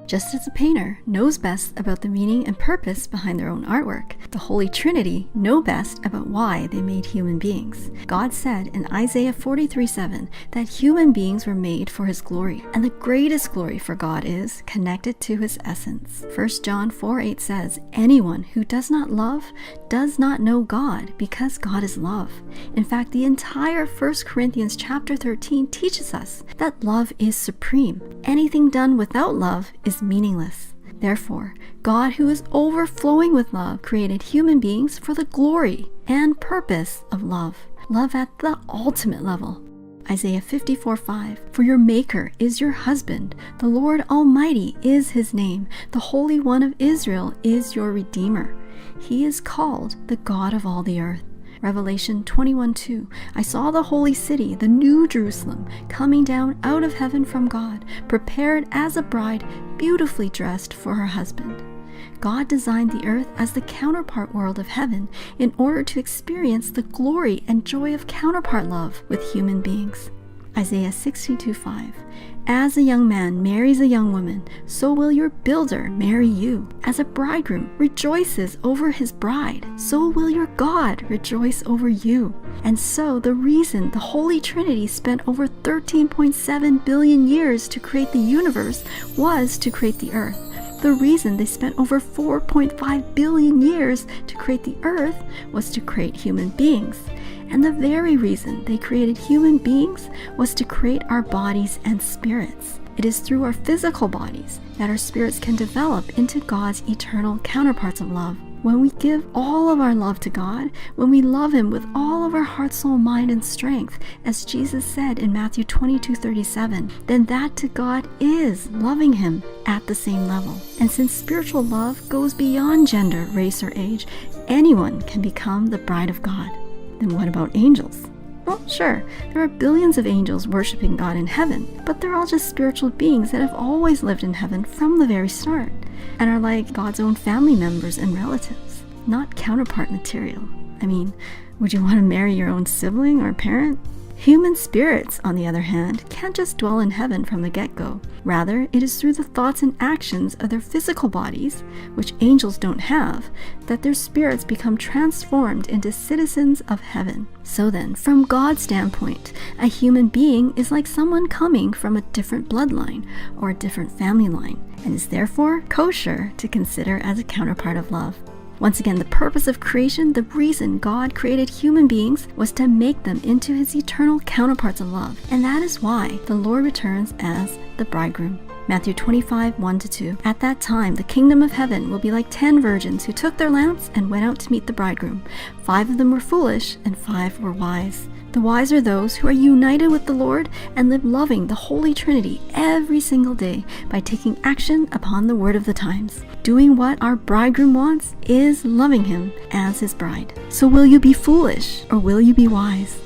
Just as a painter knows best about the meaning and purpose behind their own artwork, the Holy Trinity know best about why they made human beings. God said in Isaiah 43:7 that human beings were made for his glory, and the greatest glory for God is connected to his essence. 1 John 4:8 says, anyone who does not love does not know God, because God is love. In fact, the entire 1 Corinthians chapter 13 teaches us that love is supreme. Anything done without love is meaningless. Therefore, God, who is overflowing with love, created human beings for the glory and purpose of love. Love at the ultimate level. Isaiah 54:5, for your Maker is your husband, the Lord Almighty is his name, the Holy One of Israel is your Redeemer. He is called the God of all the earth. Revelation 21:2, I saw the holy city, the new Jerusalem, coming down out of heaven from God, prepared as a bride, beautifully dressed for her husband. God designed the earth as the counterpart world of heaven in order to experience the glory and joy of counterpart love with human beings. Isaiah 62:5, as a young man marries a young woman, so will your builder marry you. As a bridegroom rejoices over his bride, so will your God rejoice over you. And so the reason the Holy Trinity spent over 13.7 billion years to create the universe was to create the earth. The reason they spent over 4.5 billion years to create the earth was to create human beings. And the very reason they created human beings was to create our bodies and spirits. It is through our physical bodies that our spirits can develop into God's eternal counterparts of love. When we give all of our love to God, when we love him with all of our heart, soul, mind, and strength, as Jesus said in Matthew 22:37, then that to God is loving him at the same level. And since spiritual love goes beyond gender, race, or age, anyone can become the bride of God. Then what about angels? Well, sure, there are billions of angels worshiping God in heaven, but they're all just spiritual beings that have always lived in heaven from the very start, and are like God's own family members and relatives, not counterpart material. I mean, would you want to marry your own sibling or parent? Human spirits, on the other hand, can't just dwell in heaven from the get-go. Rather, it is through the thoughts and actions of their physical bodies, which angels don't have, that their spirits become transformed into citizens of heaven. So then, from God's standpoint, a human being is like someone coming from a different bloodline or a different family line, and is therefore kosher to consider as a counterpart of love. Once again, the purpose of creation, the reason God created human beings, was to make them into his eternal counterparts of love. And that is why the Lord returns as the bridegroom. Matthew 25:1-2. At that time, the kingdom of heaven will be like 10 virgins who took their lamps and went out to meet the bridegroom. 5 of them were foolish and 5 were wise. The wise are those who are united with the Lord and live loving the Holy Trinity every single day by taking action upon the word of the times. Doing what our bridegroom wants is loving him as his bride. So will you be foolish or will you be wise?